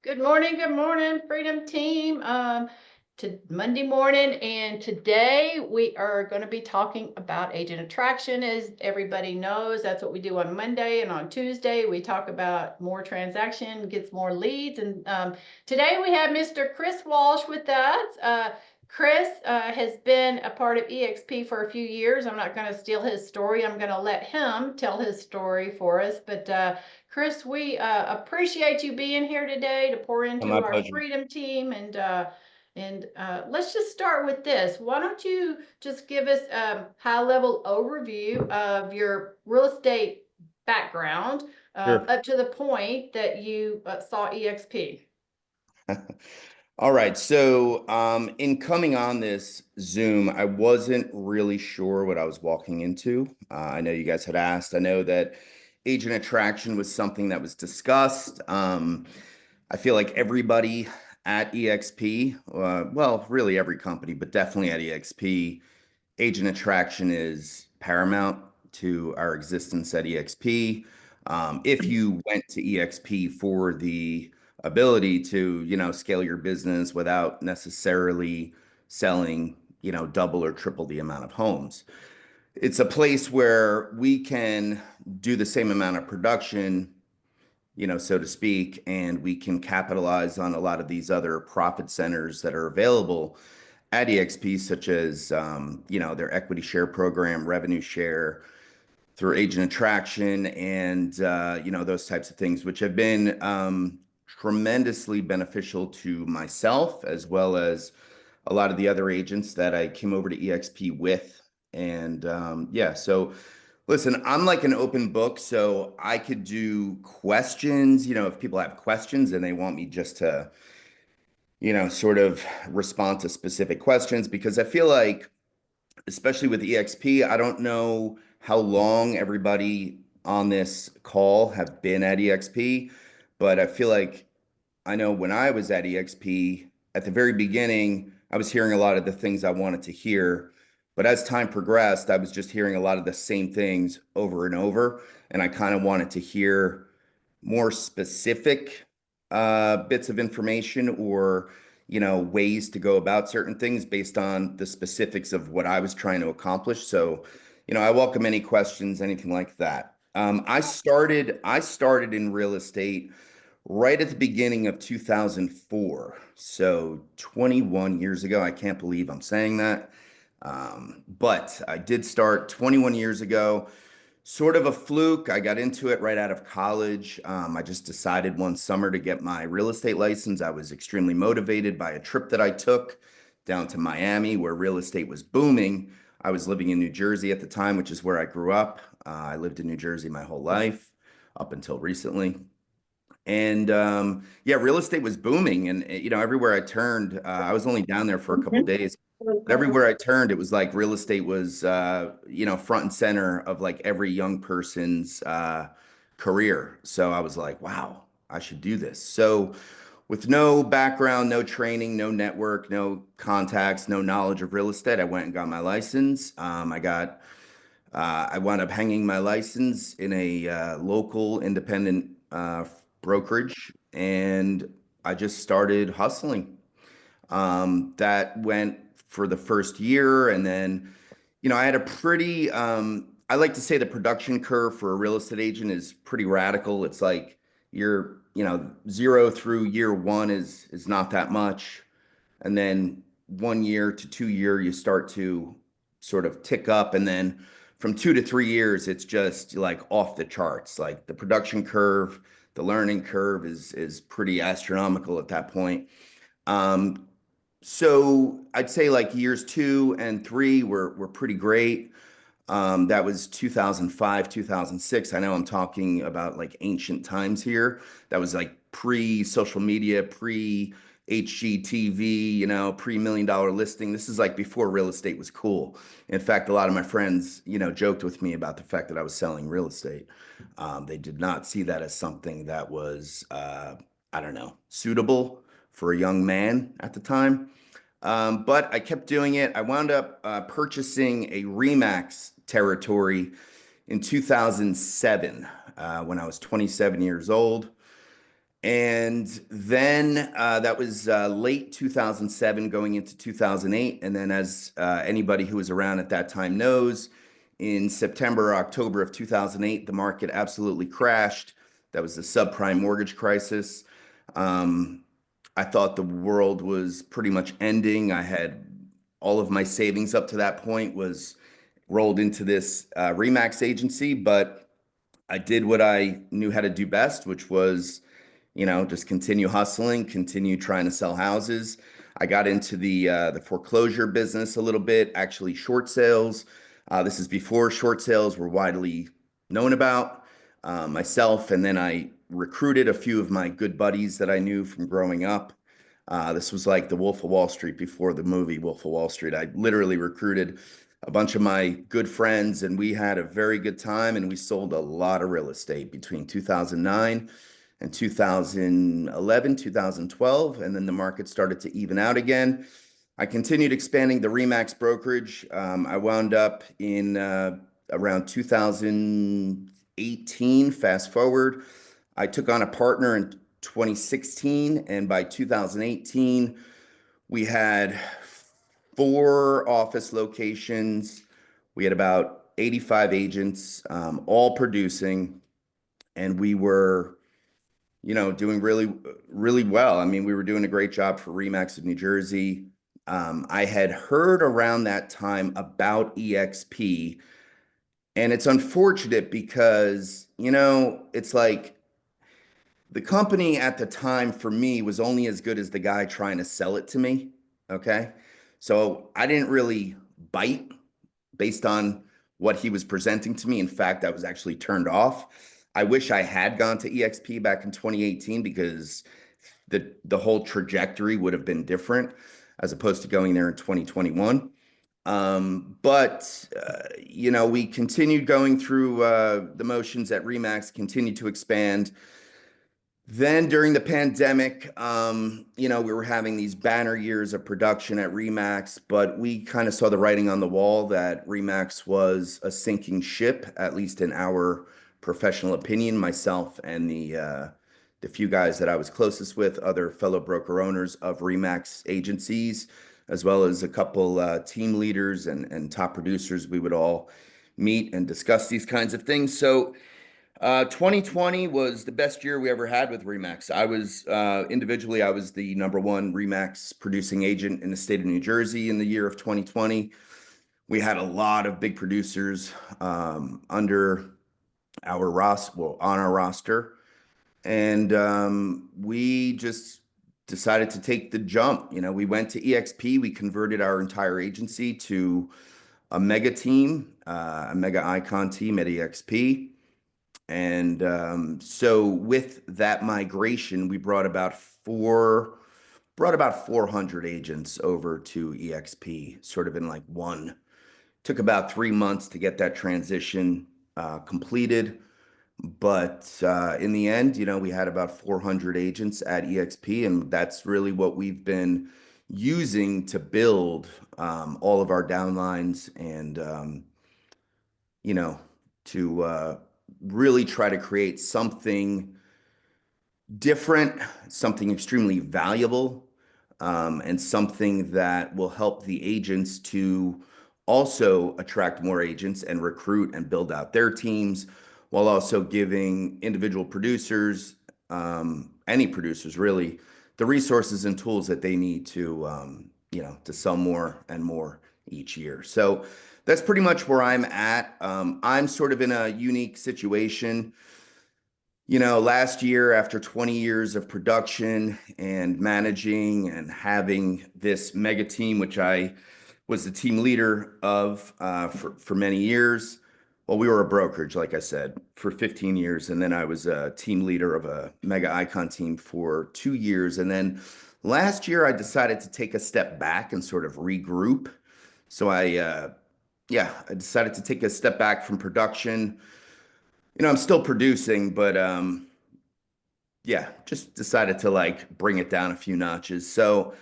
Good morning, Freedom Team. To Monday morning, and today we are going to be talking about agent attraction. As everybody knows, that's what we do on Monday, and on Tuesday we talk about more transaction, gets more leads. And today we have Mr. Chris Walsh with us. Chris has been a part of EXP for a few years. I'm not going to steal his story. I'm going to let him tell his story for us. But Chris, we appreciate you being here today to pour My into our pleasure. Freedom Team. And let's just start with this. Why don't you just give us a high-level overview of your real estate background Sure. up to the point that you saw EXP? All right. So, in coming on this Zoom, I wasn't really sure what I was walking into. I know you guys had asked. I know that agent attraction was something that was discussed. I feel like everybody at EXP, well, really every company, but definitely at EXP, agent attraction is paramount to our existence at EXP. If you went to EXP for the ability to, scale your business without necessarily selling, double or triple the amount of homes. It's a place where we can do the same amount of production, so to speak, and we can capitalize on a lot of these other profit centers that are available at EXP, such as their equity share program, revenue share through agent attraction, and those types of things, which have been tremendously beneficial to myself as well as a lot of the other agents that I came over to EXP with. And yeah, so listen, I'm like an open book, so I could do questions. If people have questions and they want me just to sort of respond to specific questions, because I feel like, especially with EXP, I don't know how long everybody on this call have been at EXP, but I feel like I know when I was at EXP at the very beginning, I was hearing a lot of the things I wanted to hear. But as time progressed, I was just hearing a lot of the same things over and over. And I kind of wanted to hear more specific bits of information or ways to go about certain things based on the specifics of what I was trying to accomplish. So I welcome any questions, anything like that. I started in real estate right at the beginning of 2004, so 21 years ago. I can't believe I'm saying that, but I did start 21 years ago. Sort of a fluke. I got into it right out of college. I just decided one summer to get my real estate license. I was extremely motivated by a trip that I took down to Miami, where real estate was booming. I was living in New Jersey at the time, which is where I grew up. I lived in New Jersey my whole life up until recently. And yeah, real estate was booming. And, everywhere I turned, I was only down there for a couple days. But everywhere I turned, it was like real estate was, front and center of like every young person's career. So I was like, wow, I should do this. So with no background, no training, no network, no contacts, no knowledge of real estate, I went and got my license. I wound up hanging my license in a local independent brokerage, and I just started hustling. That went for the first year, and then, I had a pretty, I like to say the production curve for a real estate agent is pretty radical. It's like zero through year one is not that much. And then 1 year to 2 year, you start to sort of tick up. And then from 2 to 3 years, it's just like off the charts. Like the production curve, the learning curve is pretty astronomical at that point. Um, so I'd say like years 2 and 3 were pretty great. That was 2005, 2006. I know I'm talking about like ancient times here. That was like pre-social media, pre-HGTV, pre-million dollar listing. This is like before real estate was cool. In fact, a lot of my friends, joked with me about the fact that I was selling real estate. They did not see that as something that was, I don't know, suitable for a young man at the time. But I kept doing it. I wound up purchasing a Remax territory in 2007 when I was 27 years old. And then that was late 2007 going into 2008. And then, as anybody who was around at that time knows, in September or October of 2008, the market absolutely crashed. That was the subprime mortgage crisis. Um, I thought the world was pretty much ending. I had all of my savings up to that point was rolled into this Remax agency, but I did what I knew how to do best, which was, just continue hustling, continue trying to sell houses. I got into the foreclosure business a little bit, actually short sales. This is before short sales were widely known about myself, and then I recruited a few of my good buddies that I knew from growing up. This was like the Wolf of Wall Street before the movie Wolf of Wall Street. I literally recruited a bunch of my good friends, and we had a very good time, and we sold a lot of real estate between 2009 and 2011, 2012, and then the market started to even out again. I continued expanding the Remax brokerage. I wound up in around 2018, fast forward. I took on a partner in 2016, and by 2018, we had 4 office locations. We had about 85 agents, all producing, and we were, doing really, really well. I mean, we were doing a great job for Remax of New Jersey. I had heard around that time about EXP, and it's unfortunate because, it's like the company at the time for me was only as good as the guy trying to sell it to me. Okay. So I didn't really bite based on what he was presenting to me. In fact, I was actually turned off. I wish I had gone to EXP back in 2018 because the whole trajectory would have been different as opposed to going there in 2021. But we continued going through the motions at Remax, continued to expand. Then during the pandemic, we were having these banner years of production at Remax, but we kind of saw the writing on the wall that Remax was a sinking ship, at least in our professional opinion, myself and the few guys that I was closest with, other fellow broker owners of Remax agencies, as well as a couple team leaders and top producers. We would all meet and discuss these kinds of things. So 2020 was the best year we ever had with Remax. I was individually, I was the number one Remax producing agent in the state of New Jersey in the year of 2020. We had a lot of big producers under our roster, well, on our roster, and we just decided to take the jump. We went to EXP. We converted our entire agency to a mega team, a mega icon team at EXP. And so with that migration, we brought about 400 agents over to EXP, sort of in like one. Took about 3 months to get that transition completed. But in the end, we had about 400 agents at EXP, and that's really what we've been using to build all of our downlines and you know, to really try to create something different, something extremely valuable, and something that will help the agents to also attract more agents and recruit and build out their teams, while also giving individual producers, any producers really, the resources and tools that they need to sell more and more each year. So that's pretty much where I'm at. I'm sort of in a unique situation. Last year, after 20 years of production and managing and having this mega team, which I was the team leader of for many years. Well, we were a brokerage, like I said, for 15 years. And then I was a team leader of a mega icon team for 2 years. And then last year, I decided to take a step back and sort of regroup. So I decided to take a step back from production. I'm still producing, but yeah, just decided to like bring it down a few notches. So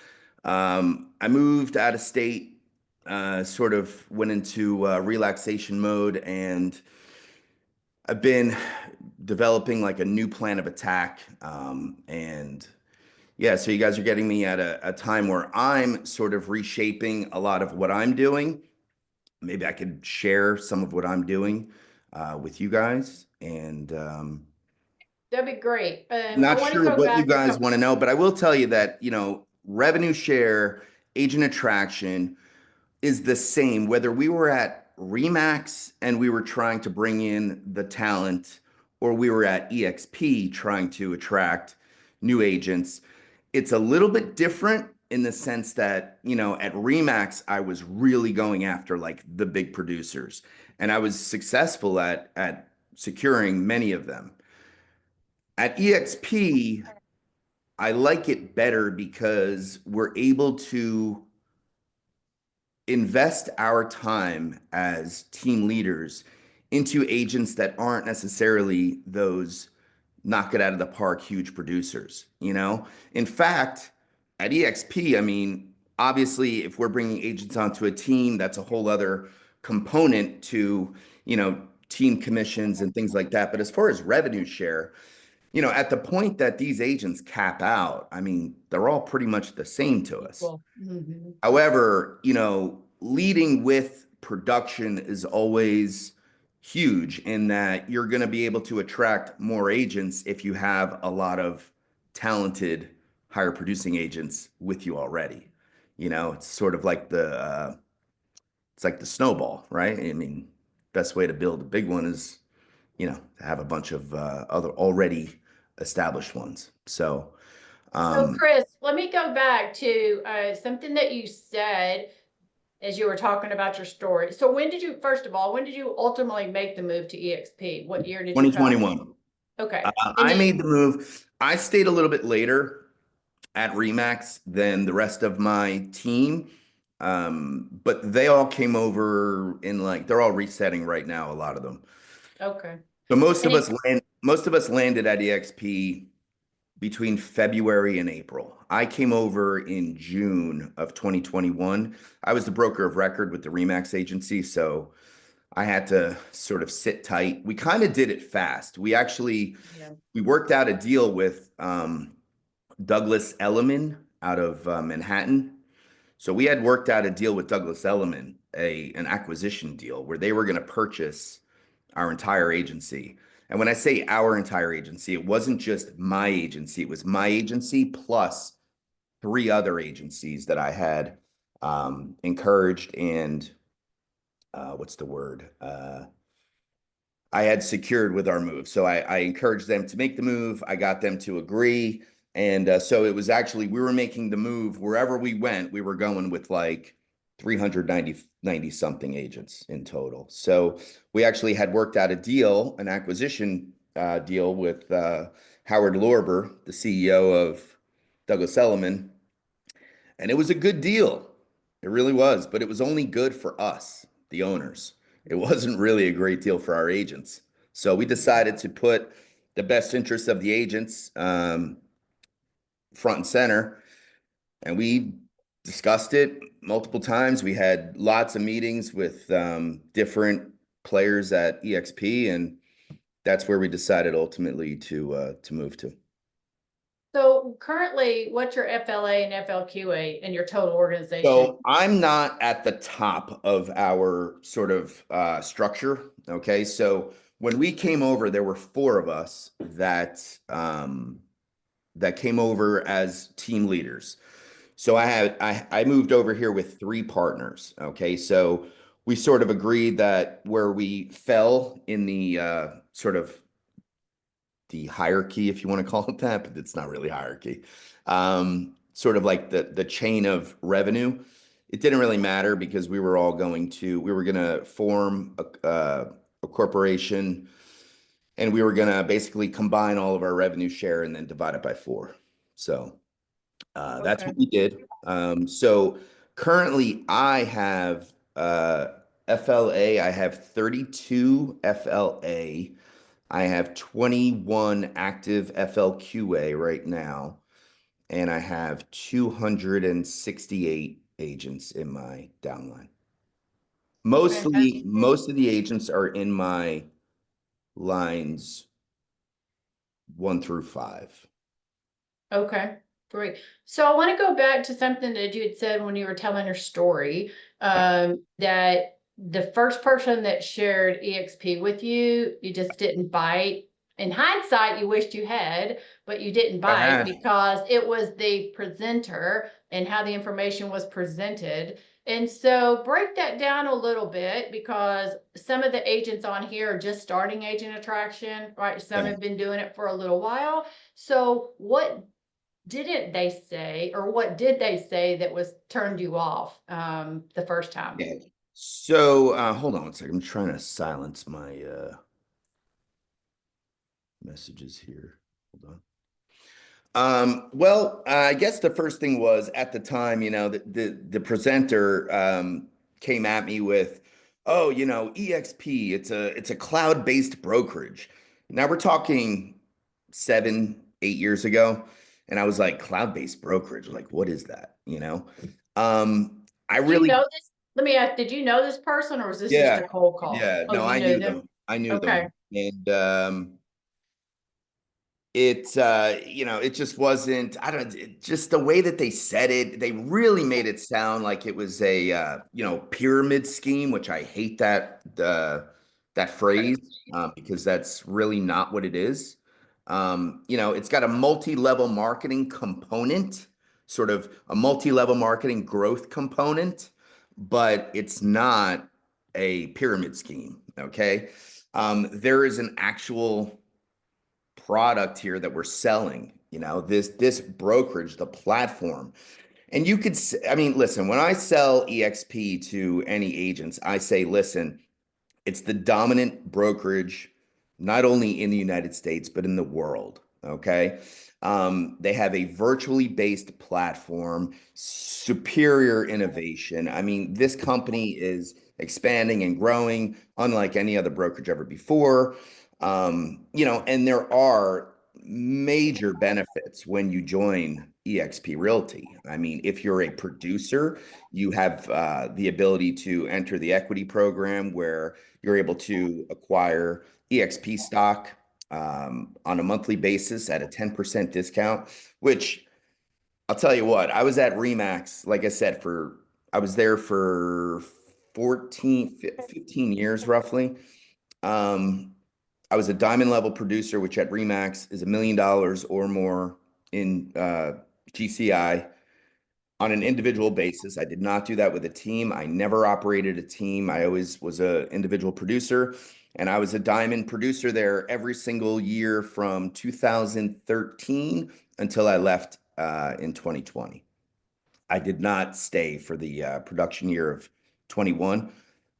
I moved out of state, sort of went into relaxation mode, and I've been developing like a new plan of attack. And yeah, so you guys are getting me at a time where I'm sort of reshaping a lot of what I'm doing. Maybe I could share some of what I'm doing with you guys. And That'd be great. I not want to sure go what you back a guys couple. want to know, but I will tell you that, revenue share, agent attraction is the same, whether we were at Remax and we were trying to bring in the talent, or we were at EXP trying to attract new agents. It's a little bit different in the sense that, at Remax, I was really going after like the big producers, and I was successful at securing many of them. At EXP, I like it better because we're able to invest our time as team leaders into agents that aren't necessarily those knock it out of the park huge producers, In fact, at EXP, I mean, obviously, if we're bringing agents onto a team, that's a whole other component to, team commissions and things like that. But as far as revenue share, at the point that these agents cap out, I mean, they're all pretty much the same to us. Equal. Mhm. However, leading with production is always huge in that you're going to be able to attract more agents if you have a lot of talented, higher producing agents with you already. It's sort of like it's like the snowball, right? I mean, best way to build a big one is, to have a bunch of other already established ones. So, So um, Chris, let me go back to something that you said as you were talking about your story. So first of all, when did you ultimately make the move to EXP? What year did you come? 2021. Okay. And I then, made the move. I stayed a little bit later at Remax than the rest of my team. But they all came over in like they're all resetting right now, a lot of them. okay. So And then, most of us landed at EXP between February and April. I came over in June of 2021. I was the broker of record with the Remax agency, so I had to sort of sit tight. We kind of did it fast. yeah, We worked out a deal with Douglas Elliman out of Manhattan. So we had worked out a deal with Douglas Elliman, an acquisition deal where they were going to purchase our entire agency. And when I say our entire agency, it wasn't just my agency, it was my agency plus three other agencies that I had encouraged and what's the word? I had secured with our move. So I encouraged them to make the move. I got them to agree. And so it was actually, we were making the move wherever we went, we were going with like 390 something agents in total. So we actually had worked out a deal, an acquisition deal with Howard Lorber, the CEO of Douglas Elliman. And it was a good deal. It really was, but it was only good for us, the owners. It wasn't really a great deal for our agents. So we decided to put the best interests of the agents front and center, and we discussed it multiple times. We had lots of meetings with different players at EXP, and that's where we decided ultimately to move to. so currently, what's your FLA and FLQA in your total organization? So I'm not at the top of our sort of structure. Okay. So when we came over, there were four of us that came over as team leaders. So I moved over here with three partners. Okay. So we sort of agreed that where we fell in the sort of the hierarchy, if you want to call it that, but it's not really hierarchy. Sort of like the chain of revenue. It didn't really matter because we were gonna form a corporation, and we were gonna basically combine all of our revenue share and then divide it by four. So that's Okay. what we did. So currently I have FLA, I have 32 FLA. I have 21 active FLQA right now, and I have 268 agents in my downline. Fantastic. Most of the agents are in my lines one through five. Okay, great. So I want to go back to something that you had said when you were telling your story, Yeah. that the first person that shared EXP with you, you just didn't bite. In hindsight, you wished you had, but you didn't I bite had. because it was the presenter and how the information was presented. And so break that down a little bit because some of the agents on here are just starting agent attraction, right? Some Yeah. have been doing it for a little while. So what didn't they say, or what did they say that was turned you off the first time? Yeah. So hold on one second. I'm trying to silence my messages here. Hold on. Well, I guess the first thing was at the time, the presenter came at me with, "Oh, EXP, it's a cloud-based brokerage." Now we're talking 7, 8 years ago, and I was like, "Cloud-based brokerage, like what is that?" I Did you really, know this? Let me ask, did you know this person or was this just yeah, a cold call? yeah, Oh, no, you I knew knew them? them. I knew Okay. them, and it just wasn't, I don't, just the way that they said it, they really made it sound like it was a pyramid scheme, which I hate that phrase, because that's really not what it is. It's got a multi-level marketing component, sort of a multi-level marketing growth component, but it's not a pyramid scheme. Okay. There is an actual product here that we're selling, this brokerage, the platform. And I mean, listen, when I sell EXP to any agents, I say, listen, it's the dominant brokerage, not only in the United States, but in the world. Okay. They have a virtually based platform, superior innovation. I mean, this company is expanding and growing unlike any other brokerage ever before. And there are major benefits when you join EXP Realty. I mean, if you're a producer, you have the ability to enter the equity program where you're able to acquire EXP stock on a monthly basis at a 10% discount, which I'll tell you what, I was at Remax, like I said, I was there for 15 years roughly. Um, I was a diamond level producer, which at Remax is $1 million or more in GCI on an individual basis. I did not do that with a team. I never operated a team. I always was an individual producer, and I was a diamond producer there every single year from 2013 until I left in 2020. I did not stay for the production year of 21.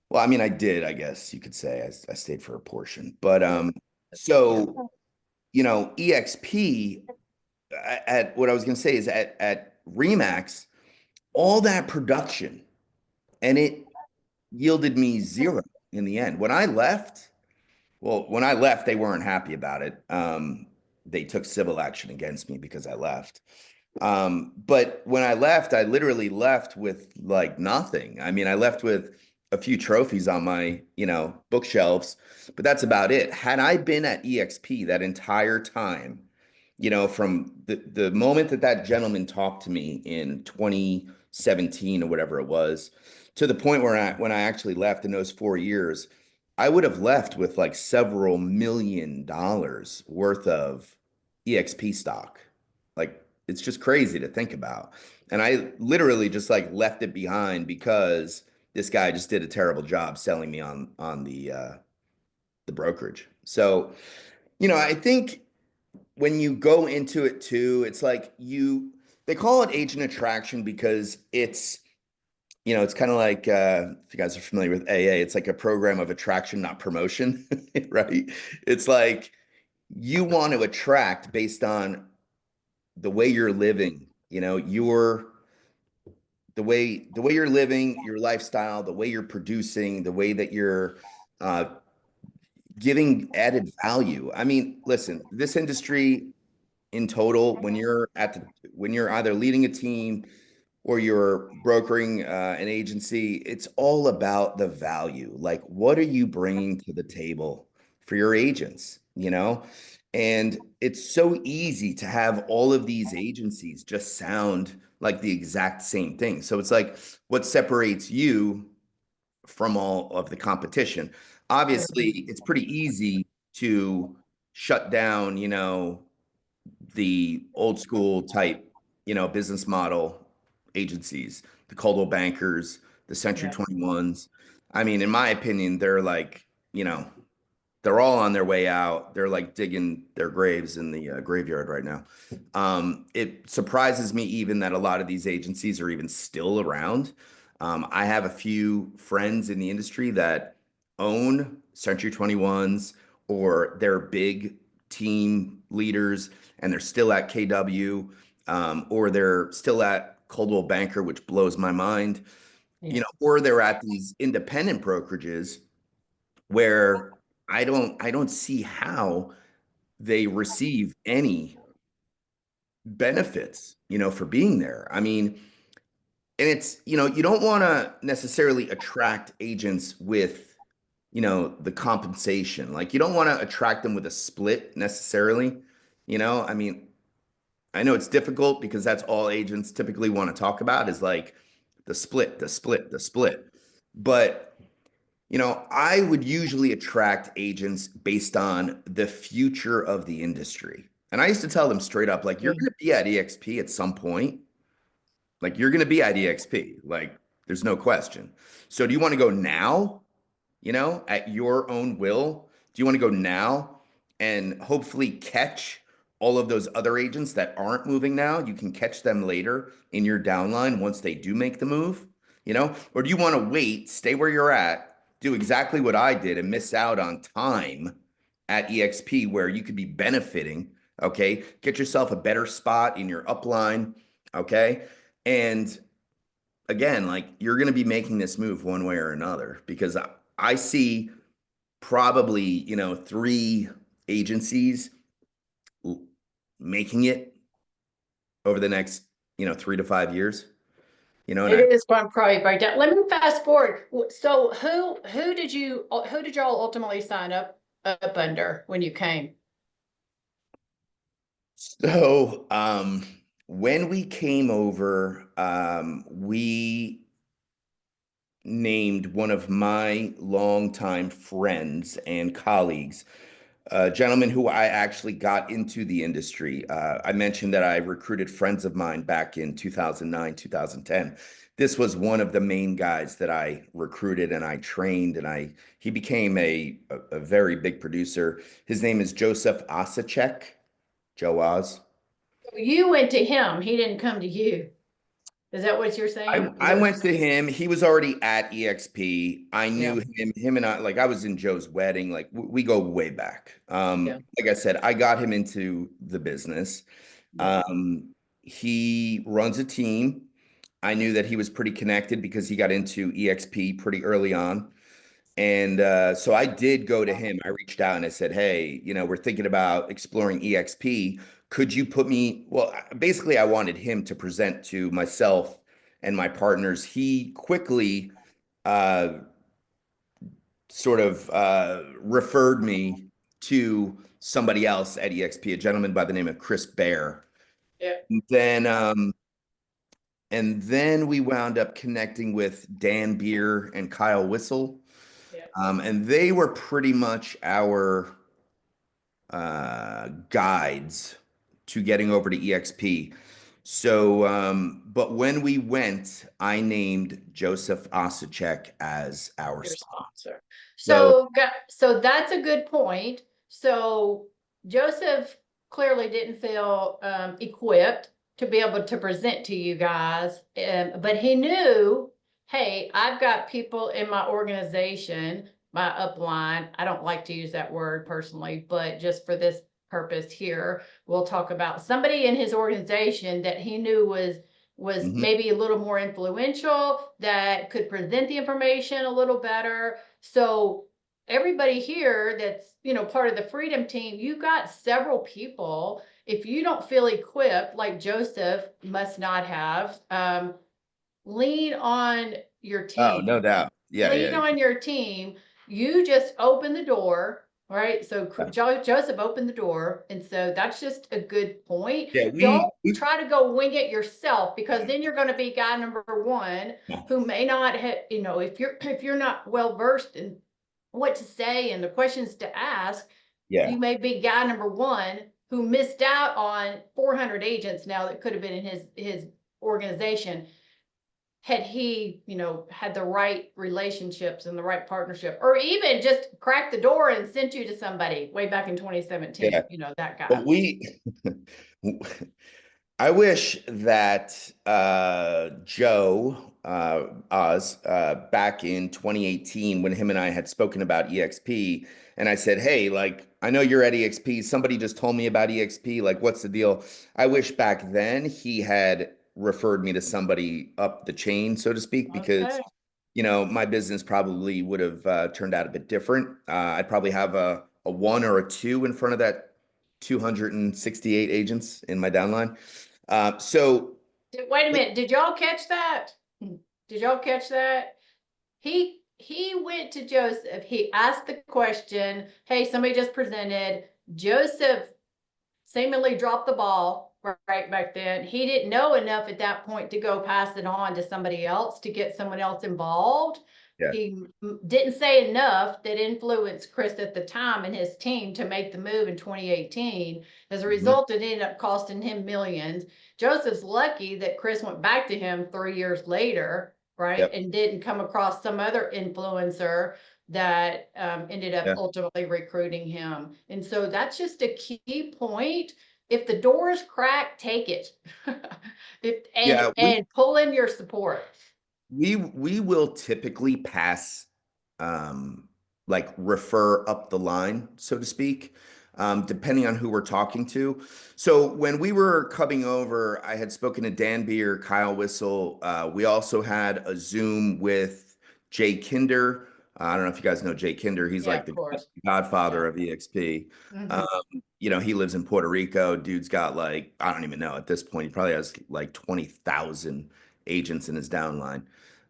Well, I mean, I did, I guess you could say. I stayed for a portion. But so, EXP at what I was going to say is at Remax, all that production, and it yielded me zero in the end. When I left, they weren't happy about it. They took civil action against me because I left. But when I left, I literally left with like nothing. I mean, I left with a few trophies on my, bookshelves, but that's about it. Had I been at EXP that entire time, from the moment that gentleman talked to me in 2017 or whatever it was, to the point where when I actually left in those 4 years, I would have left with like several $1 million worth of EXP stock. Like it's just crazy to think about. And I literally just like left it behind because this guy just did a terrible job selling me on the brokerage. So, I think when you go into it too, it's like they call it agent attraction because it's kind of like if you guys are familiar with AA, it's like a program of attraction, not promotion, right? It's like you want to attract based on the way you're living, the way you're living, your lifestyle, the way you're producing, the way that you're uh, giving added value. I mean, listen, this industry in total, when you're either leading a team or you're brokering an agency, it's all about the value. Like, what are you bringing to the table for your agents? And it's so easy to have all of these agencies just sound like the exact same thing. So it's like, what separates you from all of the competition? Obviously, it's pretty easy to shut down, the old school type, business model agencies, the Coldwell Bankers, the Century Yeah. 21s. I mean, in my opinion, they're like, you know, they're all on their way out. They're like digging their graves in the graveyard right now. It surprises me even that a lot of these agencies are even still around. I have a few friends in the industry that own Century 21s or they're big team leaders and they're still at KW, or they're still at Coldwell Banker, which blows my mind, Yeah. or they're at these independent brokerages where I don't see how they receive any benefits, for being there. I mean, and it's, you don't want to necessarily attract agents with, the compensation. Like you don't want to attract them with a split necessarily. I mean, I know it's difficult because that's all agents typically want to talk about is like the split, the split, the split. But I would usually attract agents based on the future of the industry. And I used to tell them straight up, like, you're Yeah. going to be at EXP at some point. Like, you're going to be at EXP. Like, there's no question. So, do you want to go now, at your own will? Do you want to go now and hopefully catch all of those other agents that aren't moving now? You can catch them later in your downline once they do make the move, Or do you want to wait, stay where you're at, do exactly what I did and miss out on time at EXP where you could be benefiting, okay? Get yourself a better spot in your upline, okay? And again, like you're going to be making this move one way or another because I see probably, three agencies making it over the next, 3 to 5 years, and It is going to probably break down. Let me fast forward. So who did y'all ultimately sign up under when you came? so when we came over, we named one of my longtime friends and colleagues, a gentleman who I actually got into the industry. I mentioned that I recruited friends of mine back in 2009, 2010. This was one of the main guys that I recruited and I trained, and he became a very big producer. His name is Joseph Osacek, Joe Oz. You went to him. He didn't come to you. Is that what you're I, saying? Is I that what went to him. He was already at EXP. I Yeah. knew him and I, like I was in Joe's wedding. Like we go way back. Yeah. Like I said, I got him into the business. Yeah. Um, he runs a team. I knew that he was pretty connected because he got into EXP pretty early on. And so I did go to him. I reached out and I said, "Hey, we're thinking about exploring EXP. Could you put me?" Well, basically, I wanted him to present to myself and my partners. He quickly uh, sort of referred me to somebody else at EXP, a gentleman by the name of Chris Bear. Yeah. And then we wound up connecting with Dan Beer and Kyle Whistle. Yeah. And they were pretty much our guides to getting over to EXP. So, but when we went, I named Joseph Osacek as our Your sponsor. sponsor. So, So that's a good point. So Joseph clearly didn't feel equipped to be able to present to you guys, but he knew, hey, I've got people in my organization, my upline. I don't like to use that word personally, but just for this purpose here, we'll talk about somebody in his organization that he knew was mhm. maybe a little more influential, that could present the information a little better. So everybody here that's, part of the Freedom Team, you got several people. If you don't feel equipped, like Joseph must not have, lean on your Oh, team. no doubt. Yeah, Lean yeah. on your team. You just open the door right? So Yeah. Joseph opened the door, and so that's just a good point. Yeah, Don't we try to go wing it yourself, because then you're going to be guy number one yeah, who may not have, if you're not well versed in what to say and the questions to ask, yeah, you may be guy number one who missed out on 400 agents now that could have been in his organization had he, had the right relationships and the right partnership, or even just cracked the door and sent you to somebody way back in yeah. 2017, that guy. But I wish that Joe Oz back in 2018, when him and I had spoken about EXP, and I said, "Hey, like I know you're at EXP. Somebody just told me about EXP. Like, what's the deal?" I wish back then he had referred me to somebody up the chain, so to speak, because Okay. my business probably would have turned out a bit different. I'd probably have a one or a two in front of that 268 agents in my downline. So Wait a minute. Did y'all catch that? Did y'all catch that? He went to Joseph. He asked the question, "Hey, somebody just presented." Joseph seemingly dropped the ball right back then. He didn't know enough at that point to go pass it on to somebody else to get someone else involved. yeah, He didn't say enough that influenced Chris at the time and his team to make the move in 2018. As a mhm, result, it ended up costing him millions. Joseph's lucky that Chris went back to him 3 years later, right? yep, And didn't come across some other influencer that ended up yeah, ultimately recruiting him. And so that's just a key point. If the door is cracked, take it. if and yeah. We and pull in your support. we will typically pass, um, like refer up the line, so to speak, depending on who we're talking to. So when we were coming over, I had spoken to Dan Beer, Kyle Whistle. We also had a Zoom with Jay Kinder. I don't know if you guys know Jay Kinder. He's Yeah, like of the course. godfather Yeah. of EXP. Um, Hmm. he lives in Puerto Rico. Dude's got like, I don't even know at this point. He probably has like 20,000 agents in his downline.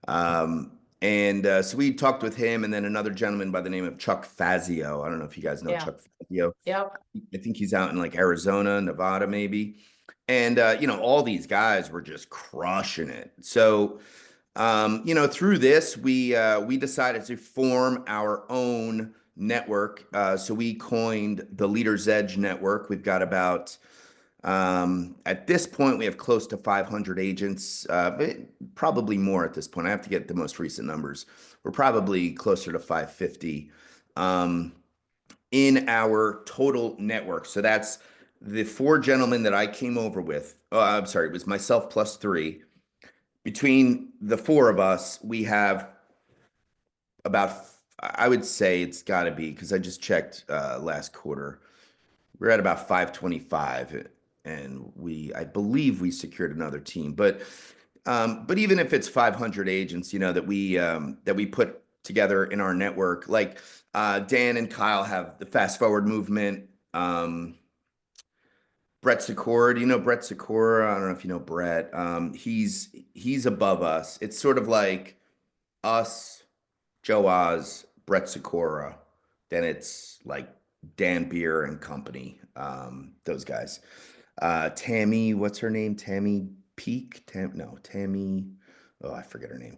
So we talked with him and then another gentleman by the name of Chuck Fazio. I don't know if you guys know Yeah. Chuck Fazio. Yep. I think he's out in like Arizona, Nevada, maybe. And all these guys were just crushing it. So, through this, we decided to form our own network. So we coined the Leader's Edge Network. We've got about at this point, we have close to 500 agents, but probably more at this point. I have to get the most recent numbers. We're probably closer to 550 um, in our total network. So that's the four gentlemen that I came over with. Oh, I'm sorry, it was myself plus three. Between the four of us, we have about, I would say it's got to be, because I just checked last quarter. We're at about 525, and I believe we secured another team. But even if it's 500 agents, that we put together in our network, like Dan and Kyle have the Fast Forward movement. Brett Secor, do you know Brett Secor? I don't know if you know Brett. He's above us. It's sort of like us, Joe Oz, Brett Sikora, then it's like Dan Beer and company, those guys. Tammy, what's her name? Tammy Peak? No, Tammy. Oh, I forget her name.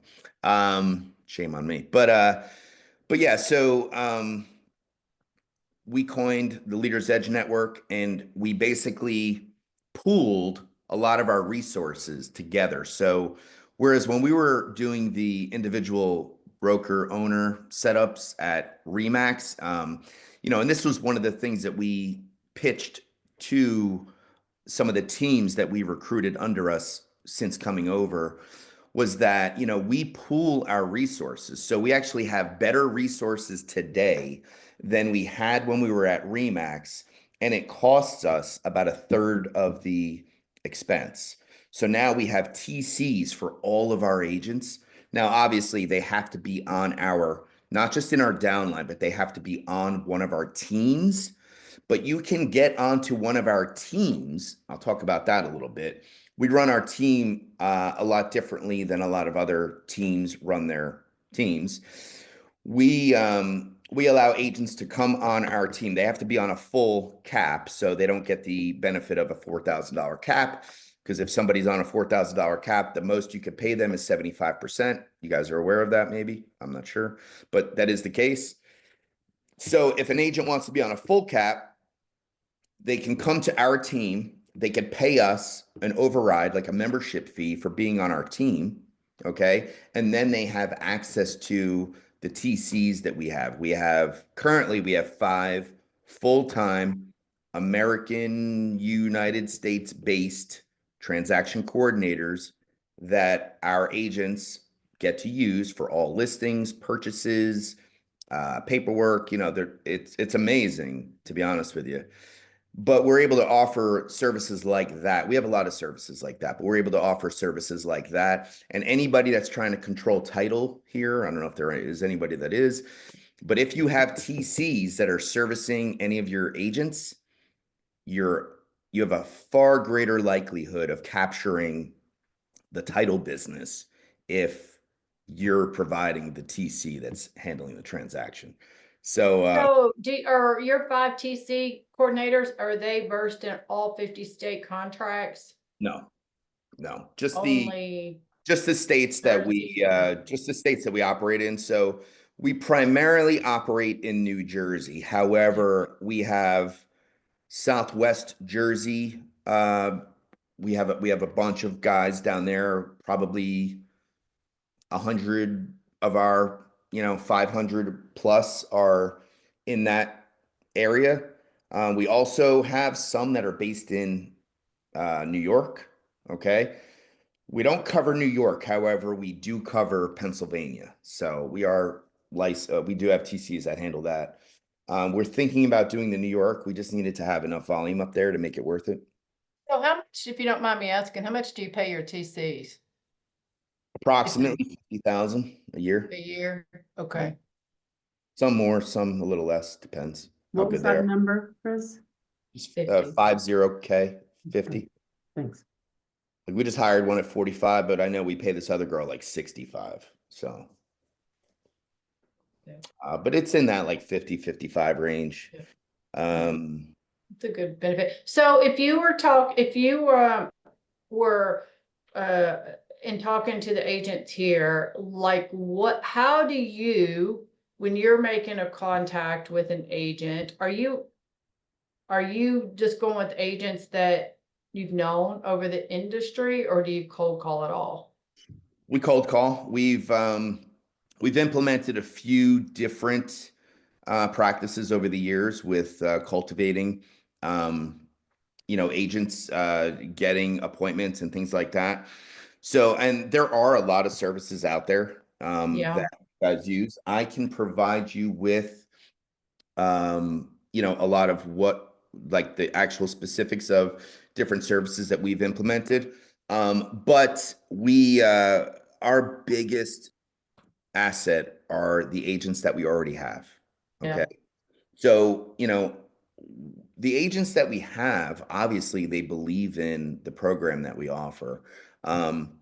Shame on me. But yeah, so we coined the Leaders Edge Network, and we basically pooled a lot of our resources together. So, whereas when we were doing the individual broker owner setups at Remax, and this was one of the things that we pitched to some of the teams that we recruited under us since coming over was that we pool our resources, so we actually have better resources today than we had when we were at Remax, and it costs us about a third of the expense. So now we have TCs for all of our agents. Now obviously they have to be on our, not just in our downline, but they have to be on one of our teams. But you can get onto one of our teams. I'll talk about that a little bit. We run our team a lot differently than a lot of other teams run their teams. we allow agents to come on our team. They have to be on a full cap, so they don't get the benefit of a $4,000 cap. Because if somebody's on a $4,000 cap, the most you could pay them is 75%. You guys are aware of that, maybe? I'm not sure, but that is the case. So if an agent wants to be on a full cap, they can come to our team. They could pay us an override, like a membership fee for being on our team. Okay. And then they have access to the TCs that we have. Currently, we have 5 full-time American United States based transaction coordinators that our agents get to use for all listings, purchases, paperwork. It's amazing, to be honest with you. But we're able to offer services like that. We have a lot of services like that, but we're able to offer services like that. And anybody that's trying to control title here, I don't know if there is anybody that is, but if you have TCs that are servicing any of your agents, you're you have a far greater likelihood of capturing the title business if you're providing the TC that's handling the transaction. So So are your 5 TC coordinators, are they versed in all 50 state contracts? no, no, just the Only just the states that Jersey? we just the states that we operate in. So we primarily operate in New Jersey. However, we have Southwest Jersey. We have a bunch of guys down there, probably 100 of our 500 plus are in that area. We also have some that are based in New York. Okay. We don't cover New York. However, we do cover Pennsylvania. So we are licensed. We do have TCs that handle that. We're thinking about doing the New York. We just needed to have enough volume up there to make it worth it. So how much, if you don't mind me asking, how much do you pay your TCs? If you, Approximately 50,000 a a year. year? Yeah. Okay. Some more, some a little less, depends how What was good they that are. number, Chris? Just 50. 50K, 50. Okay, thanks. Like we just hired one at 45, but I know we pay this other girl like 65. So, Yeah. but it's in that like 50, 55 range. Yeah. Um, It's a good benefit. So if you were uh in talking to the agents here, like how do you, when you're making a contact with an agent, are you just going with agents that you've known over the industry, or do you cold call at all? we cold call. We've implemented a few different practices over the years with cultivating agents getting appointments and things like that. So, and there are a lot of services out there Yeah, that you guys use. I can provide you with a lot of like the actual specifics of different services that we've implemented. But our biggest asset are the agents that we already have. yeah, Okay. So, the agents that we have, obviously, they believe in the program that we offer. Um,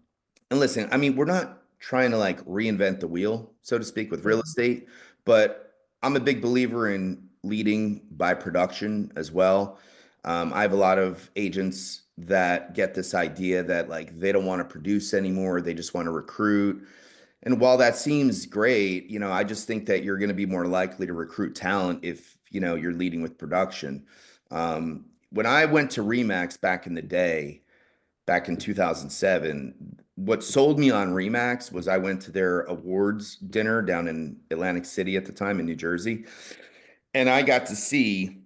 and listen, I mean, we're not trying to like reinvent the wheel, so to speak, with real estate, but I'm a big believer in leading by production as well. I have a lot of agents that get this idea that like they don't want to produce anymore, they just want to recruit. And while that seems great, I just think that you're going to be more likely to recruit talent if, you're leading with production. When I went to Remax back in the day, back in 2007, what sold me on Remax was I went to their awards dinner down in Atlantic City at the time in New Jersey, and I got to see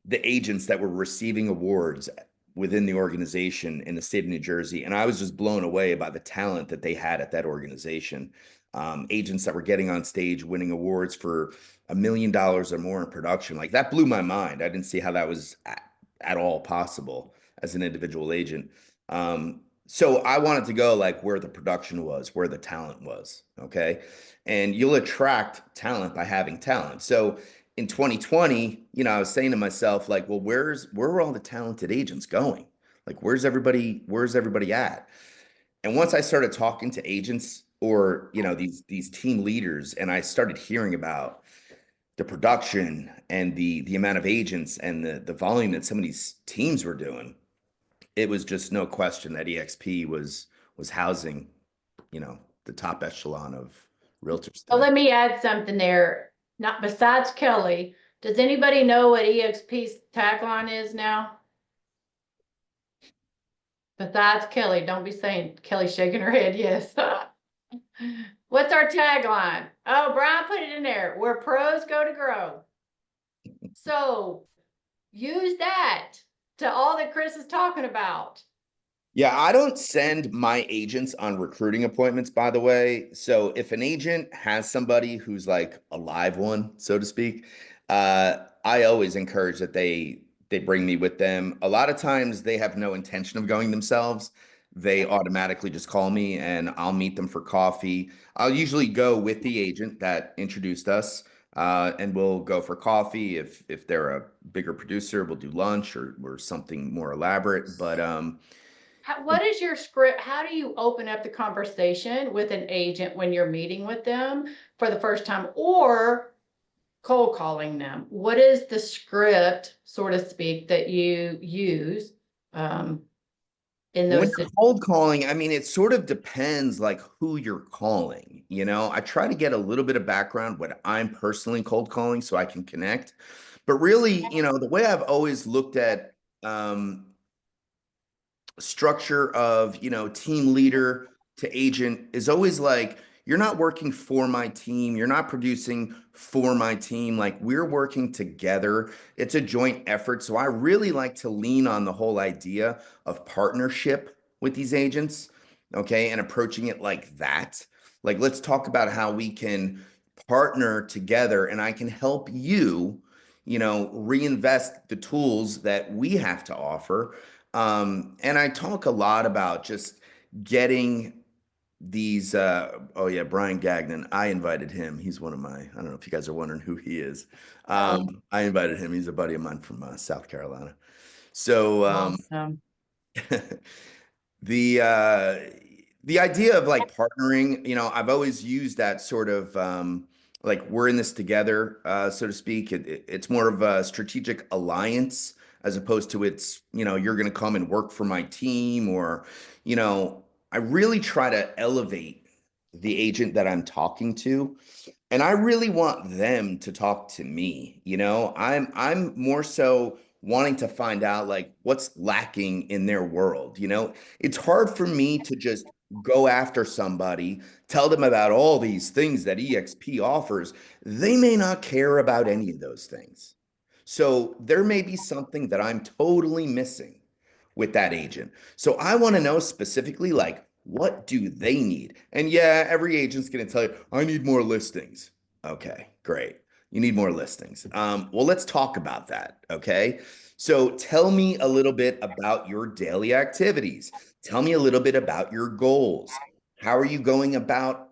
the agents that were receiving awards within the organization in the state of New Jersey. And I was just blown away by the talent that they had at that organization. Agents that were getting on stage winning awards for $1 million or more in production. Like that blew my mind. I didn't see how that was at all possible as an individual agent. So I wanted to go like where the production was, where the talent was. Okay. And you'll attract talent by having talent. So in 2020, I was saying to myself, like, well, where are all the talented agents going? Like, where's everybody at? And once I started talking to agents or, these team leaders, and I started hearing about the production and the amount of agents and the volume that some of these teams were doing, it was just no question that EXP was housing, the top echelon of realtors So today. let me add something there. Not besides Kelly, does anybody know what EXP's tagline is now? Besides Kelly, don't be saying Kelly's shaking her head, yes. What's our tagline? Oh, Brian put it in there. Where pros go to grow. So use that to all that Chris is talking about. Yeah, I don't send my agents on recruiting appointments, by the way. So if an agent has somebody who's like a live one, so to speak, I always encourage that they bring me with them. A lot of times they have no intention of going themselves. They automatically just call me and I'll meet them for coffee. I'll usually go with the agent that introduced us, and we'll go for coffee. If they're a bigger producer, we'll do lunch or something more elaborate. But What is your script? How do you open up the conversation with an agent when you're meeting with them for the first time or cold calling them? What is the script, so to speak, that you use um, in When those you're situations? cold calling, I mean, it sort of depends like who you're calling. I try to get a little bit of background when I'm personally cold calling so I can connect. But really, the way I've always looked at um, structure of, team leader to agent is always like, you're not working for my team. You're not producing for my team. Like we're working together. It's a joint effort. So I really like to lean on the whole idea of partnership with these agents. Okay. And approaching it like that. Like, let's talk about how we can partner together and I can help you, reinvest the tools that we have to offer, and I talk a lot about just getting these oh yeah, Brian Gagnon. I invited him. He's one of my, I don't know if you guys are wondering who he is. I invited him. He's a buddy of mine from South Carolina. So Awesome. the idea of like partnering, I've always used that sort of like we're in this together, so to speak. It's more of a strategic alliance as opposed to it's, you're going to come and work for my team or, I really try to elevate the agent that I'm talking to, and I really want them to talk to me. I'm more so wanting to find out like what's lacking in their world. It's hard for me to just go after somebody, tell them about all these things that EXP offers. They may not care about any of those things. So there may be something that I'm totally missing with that agent. So I want to know specifically, like, what do they need? And yeah, every agent's going to tell you, I need more listings. Okay, great. You need more listings. Well, let's talk about that. Okay. So tell me a little bit about your daily activities. Tell me a little bit about your goals. How are you going about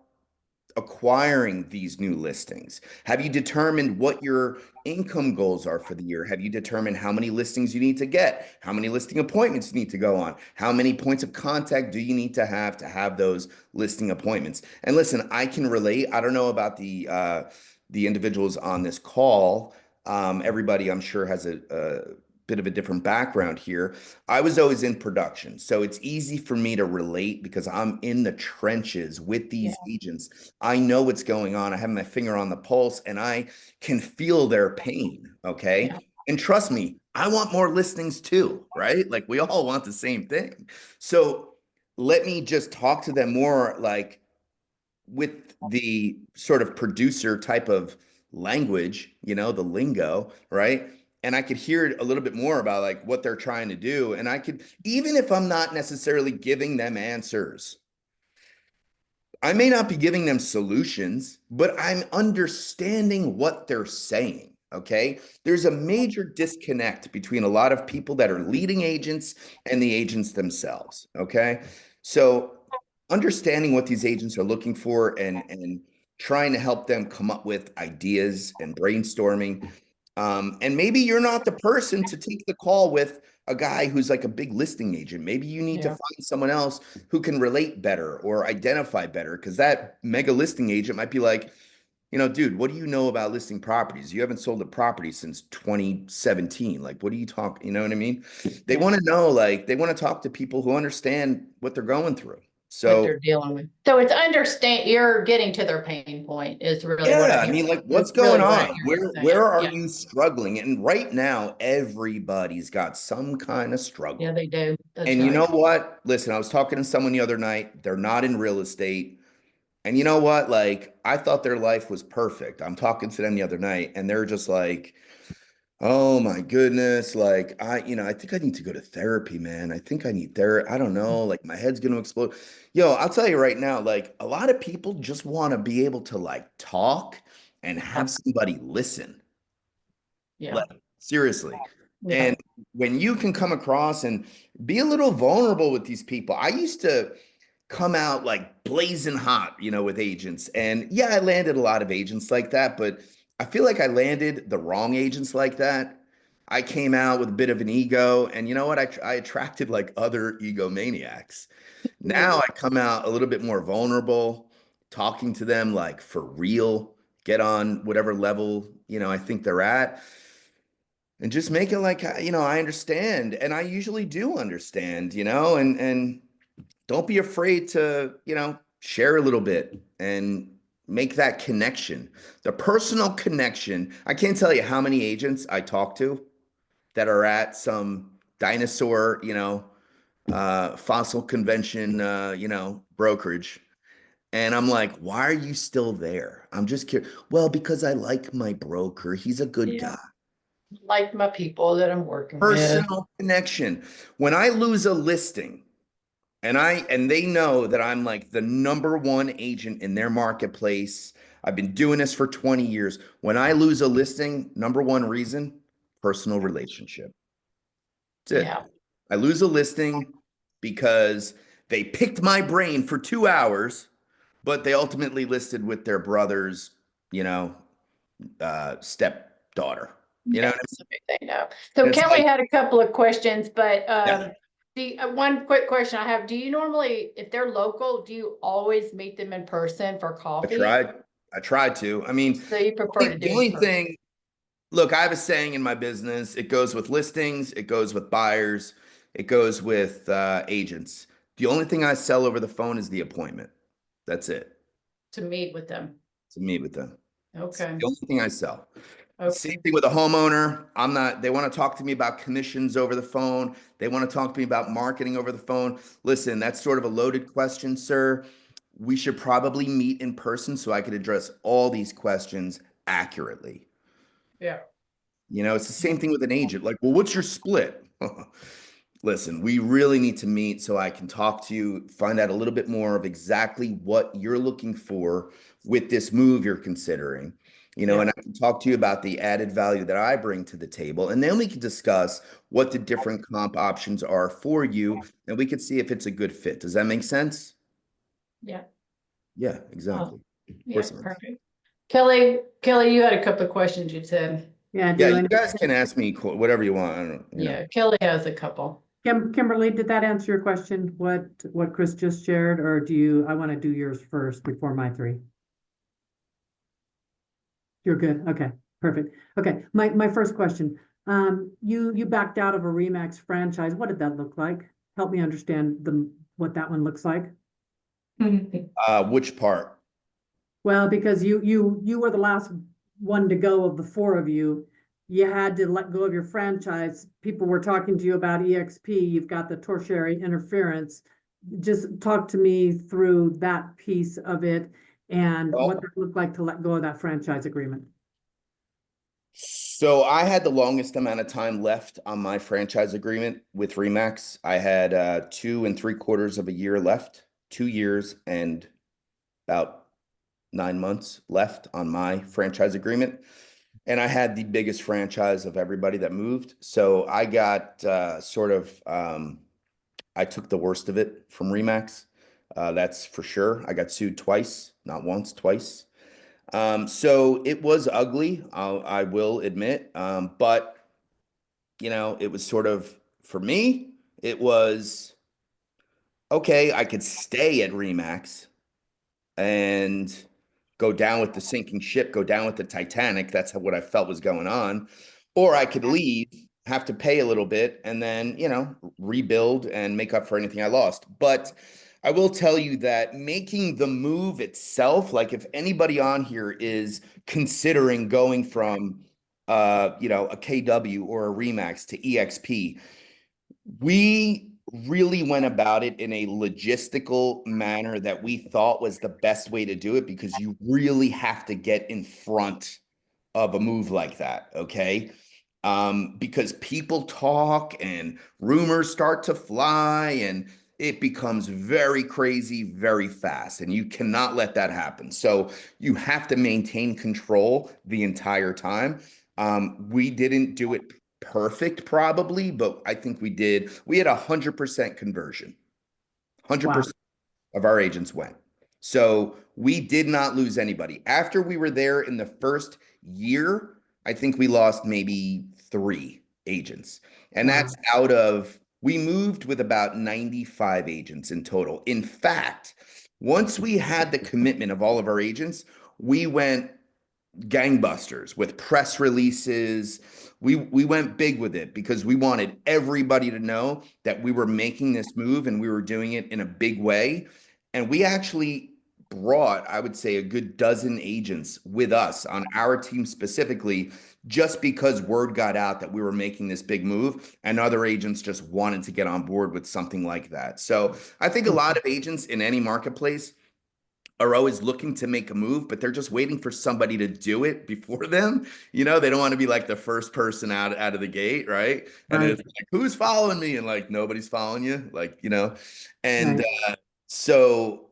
acquiring these new listings? Have you determined what your income goals are for the year? Have you determined how many listings you need to get? How many listing appointments you need to go on? How many points of contact do you need to have those listing appointments? And listen, I can relate. I don't know about the individuals on this call. Everybody, I'm sure, has a bit of a different background here. I was always in production, so it's easy for me to relate because I'm in the trenches with Yeah, these agents. I know what's going on. I have my finger on the pulse and I can feel their pain. Okay. yeah. And trust me, I want more listings too, right? Like we all want the same thing. So let me just talk to them more like with the sort of producer type of language, the lingo, right? And I could hear a little bit more about like what they're trying to do. And I could, even if I'm not necessarily giving them answers, I may not be giving them solutions, but I'm understanding what they're saying. Okay. There's a major disconnect between a lot of people that are leading agents and the agents themselves. Okay. So understanding what these agents are looking for and trying to help them come up with ideas and brainstorming. And maybe you're not the person to take the call with a guy who's like a big listing agent. Maybe you need to Yeah. find someone else who can relate better or identify better because that mega listing agent might be like, Dude, what do you know about listing properties? You haven't sold a property since 2017. Like, what are you talking? You know what I mean? They Yeah, want to know, like, they want to talk to people who understand what they're going through. what So, they're dealing with. So it's understand you're getting to their pain point is really what yeah, I I hear. mean, like, That's what's going really what I on? hear you Where saying. are Yeah, you struggling? And right now, everybody's got some kind of yeah, struggle. they do. That's And you know right. what? Listen, I was talking to someone the other night. They're not in real estate. And you know what? Like, I thought their life was perfect. I'm talking to them the other night, and they're just like, oh my goodness. Like, I think I need to go to therapy, man. I think I need therapy. I don't know. Like, my head's going to explode. Yo, I'll tell you right now, like, a lot of people just want to be able to, like, talk and Yeah, have somebody listen. yeah, Like, seriously. yeah, And when you can come across and be a little vulnerable with these people, I used to come out like blazing hot, with agents. And yeah, I landed a lot of agents like that, but I feel like I landed the wrong agents like that. I came out with a bit of an ego, and you know what? I attracted like other egomaniacs. yeah, Now I come out a little bit more vulnerable, talking to them like for real, get on whatever level, I think they're at, and just make it like, I understand. And I usually do understand, and don't be afraid to, share a little bit and make that connection. The personal connection. I can't tell you how many agents I talk to that are at some dinosaur, fossil convention, brokerage. And I'm like, why are you still there? I'm just curious. Well, because I like my broker. He's a good yeah. guy. Like my people that I'm working with. Personal connection. When I lose a listing, and they know that I'm like the number one agent in their marketplace. I've been doing this for 20 years. When I lose a listing, number one reason, personal relationship. That's it. Yeah, I lose a listing because they picked my brain for 2 hours, but they ultimately listed with their brother's, you know, stepdaughter. You know yeah, what I mean? so they know. So And it's Kelly like, had a couple of questions, but yeah, one quick question I have, do you normally, if they're local, do you always meet them in person for I coffee? tried. I tried to. I mean, So you prefer to the do in only person? thing. Look, I have a saying in my business. It goes with listings, it goes with buyers, it goes with agents. The only thing I sell over the phone is the appointment. That's it. To meet with them? To meet with them. It's Okay, the only thing I sell. Same okay, thing with a homeowner. I'm not, they want to talk to me about commissions over the phone. They want to talk to me about marketing over the phone. Listen, that's sort of a loaded question, sir. We should probably meet in person so I could address all these questions accurately. yeah, It's the same thing with an agent. Like, well, what's your split? Listen, we really need to meet so I can talk to you, find out a little bit more of exactly what you're looking for with this move you're considering. yeah, And I can talk to you about the added value that I bring to the table. And then we can discuss what the different comp options are for you, and we can see if it's a good fit. Does that make sense? yeah. Yeah, Oh, exactly. Of yeah, course it makes. perfect. Kelly, you had a couple of questions you said. Yeah, I Yeah, do. you And guys can ask me whatever you want. I don't. Yeah, Kelly has a couple. Kimberly, did that answer your question? What Chris just shared, or I want to do yours first before my three? You're good. Okay, perfect. Okay, my first question. You backed out of a Remax franchise. What did that look like? Help me understand what that one looks like. Which part? Well, because you were the last one to go of the four of you. You had to let go of your franchise. People were talking to you about EXP. You've got the tertiary interference. Just talk to me through that piece of it and what Well, that looked like to let go of that franchise agreement. so I had the longest amount of time left on my franchise agreement with Remax. I had 2 3/4 of a year left, 2 years and about 9 months left on my franchise agreement. And I had the biggest franchise of everybody that moved. So I got I took the worst of it from Remax. That's for sure. I got sued twice, not once, twice. So it was ugly, I will admit. But it was sort of for me, it was okay, I could stay at Remax and go down with the sinking ship, go down with the Titanic. That's what I felt was going on. Or I could leave, have to pay a little bit, and then, rebuild and make up for anything I lost. But I will tell you that making the move itself, like if anybody on here is considering going from a KW or a Remax to EXP, we really went about it in a logistical manner that we thought was the best way to do it, because you really have to get in front of a move like that, okay? Because people talk and rumors start to fly and it becomes very crazy very fast, and you cannot let that happen. So you have to maintain control the entire time. We didn't do it perfect probably, but I think we did. We had 100% conversion. Wow. 100% of our agents went. So we did not lose anybody. After we were there in the first year, I think we lost maybe 3 agents. And Wow. that's we moved with about 95 agents in total. In fact, once we had the commitment of all of our agents, we went gangbusters with press releases. We went big with it because we wanted everybody to know that we were making this move and we were doing it in a big way. And we actually brought, I would say, a good dozen agents with us on our team specifically, just because word got out that we were making this big move and other agents just wanted to get on board with something like that. So I think a lot of agents in any marketplace are always looking to make a move, but they're just waiting for somebody to do it before them. They don't want to be like the first person out of the gate, right? And Right. it's like, who's following me? And like, nobody's following you, And Right. so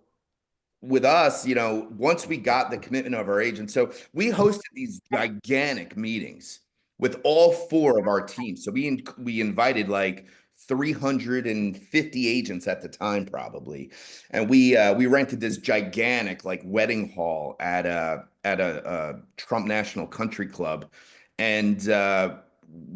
with us, once we got the commitment of our agents, so we hosted these gigantic meetings with all 4 of our teams. So we invited like 350 agents at the time, probably, and we rented this gigantic like wedding hall at a Trump National Country Club, and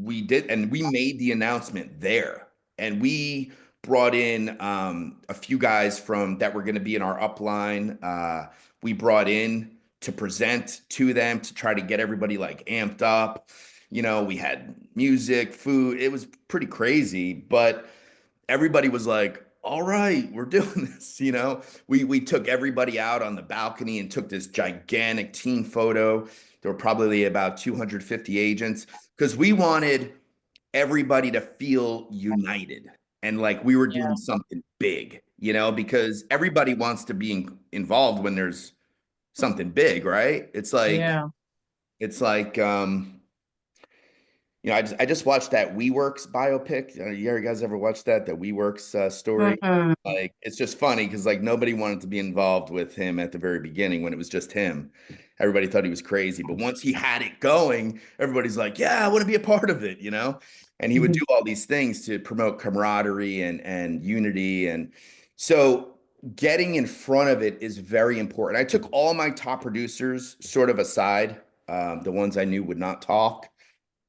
we made the announcement there, and we brought in a few guys from that were going to be in our upline. We brought in to present to them to try to get everybody like amped up. We had music, food. It was pretty crazy, but everybody was like, all right, we're doing this. We took everybody out on the balcony and took this gigantic team photo. There were probably about 250 agents because we wanted everybody to feel united and like we were doing something big, because everybody wants to be involved when there's something big, right? Yeah. It's like I just watched that WeWorks biopic. You guys ever watched that WeWorks story? Mm-mm. Like, it's just funny because like nobody wanted to be involved with him at the very beginning when it was just him. Everybody thought he was crazy, but once he had it going, everybody's like, "Yeah, I want to be a part of it." And he would do all these things to promote camaraderie and unity, and so getting in front of it is very important. I took all my top producers sort of aside, the ones I knew would not talk,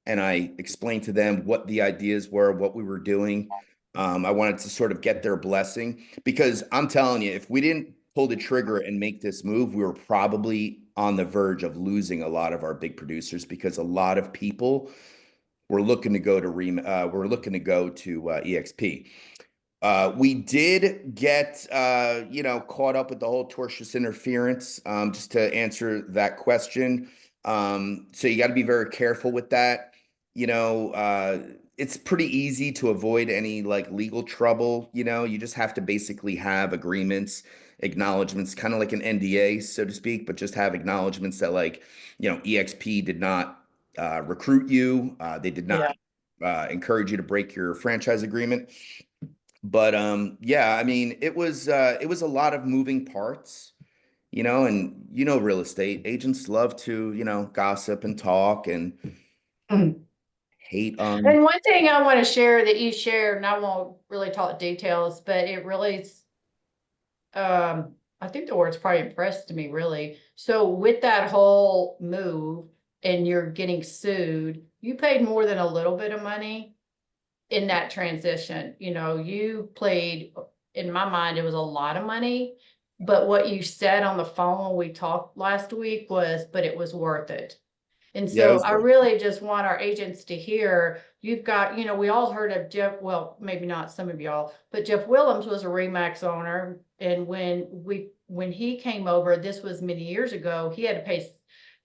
and I explained to them what the ideas were, what we were doing. I wanted to sort of get their blessing because I'm telling you, if we didn't pull the trigger and make this move, we were probably on the verge of losing a lot of our big producers because a lot of people were looking to go to EXP. We did get caught up with the whole tortious interference. Just to answer that question, so you got to be very careful with that. It's pretty easy to avoid any like legal trouble. You just have to basically have agreements, acknowledgments, kind of like an NDA, so to speak, but just have acknowledgments that like EXP did not recruit you. They did not encourage you to break your franchise agreement. But yeah, I mean, it was a lot of moving parts, and real estate agents love to, gossip and talk and Mhm. hate on. And one thing I want to share that you shared, and I won't really talk details, but it really, I think the word's probably impressed me really. So with that whole move and you're getting sued, you paid more than a little bit of money in that transition. You played, in my mind, it was a lot of money But what you said on the phone when we talked last week was, but it was worth it. And Yeah, it so was I worth really just want our agents to hear, you've got, we all heard of Jeff, well, maybe not some of y'all, but Jeff Willems was a Remax owner. And when he came over, this was many years ago, he had to pay,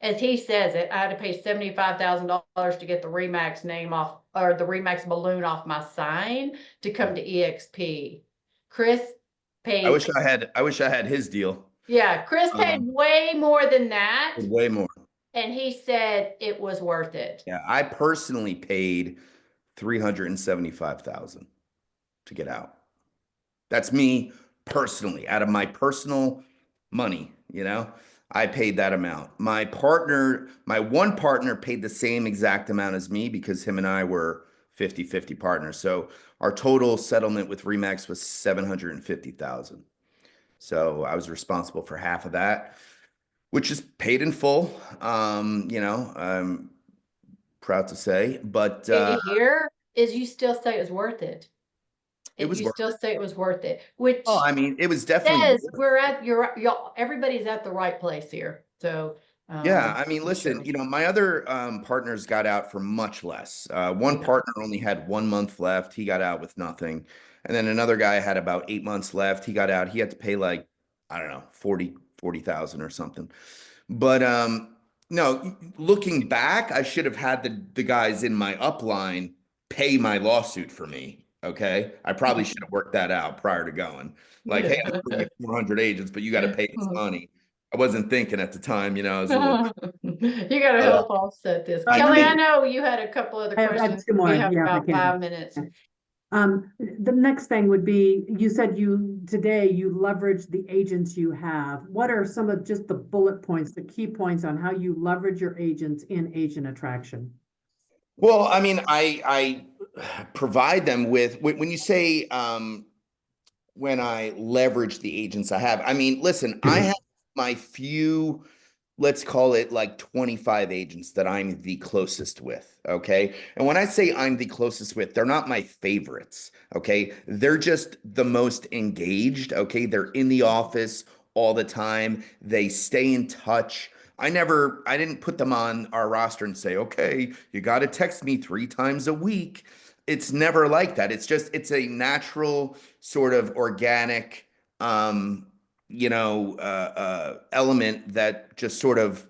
as he says it, I had to pay $75,000 to get the Remax name off, or the Remax balloon off my sign to come to EXP. Chris paid, I wish I had his deal. yeah, Chris paid Um, way more than that. way more. And he said it was worth it. Yeah, I personally paid 375,000 to get out. That's me personally, out of my personal money, I paid that amount. My one partner paid the same exact amount as me because him and I were 50-50 partners. So our total settlement with Remax was 750,000. So I was responsible for half of that, which is paid in full. I'm proud to say, but Did you hear? Is you still say it was worth it? it And was you worth still it. say it was worth it, Oh, which I mean, it was definitely says worth it. we're at y'all, everybody's at the right place here. So, Yeah, I mean, I'm listen, sure. my other partners got out for much less. One Yeah. partner only had 1 month left. He got out with nothing. And then another guy had about 8 months left. He got out. He had to pay like, I don't know, 40,000 or something. But no, looking back, I should have had the guys in my upline pay my lawsuit for me. Okay. I probably should have worked that out prior to going. Like, hey, I'm bringing you 400 agents, but you got to pay this money. I wasn't thinking at the time, I was a little, You gotta but help offset this. Uh, Kelly, I I, know you had a couple other I have questions. two We more. have Yeah, if I about can. 5 minutes. The next thing would be, you said today you leverage the agents you have. What are some of just the bullet points, the key points on how you leverage your agents in agent attraction? well, I mean, I provide them with, when you say, when I leverage the agents I have, I mean, listen, I have my few, let's call it like 25 agents that I'm the closest with. Okay. And when I say I'm the closest with, they're not my favorites. Okay. They're just the most engaged. Okay. They're in the office all the time. They stay in touch. I didn't put them on our roster and say, okay, you got to text me 3 times a week. It's never like that. It's a natural sort of organic, element that just sort of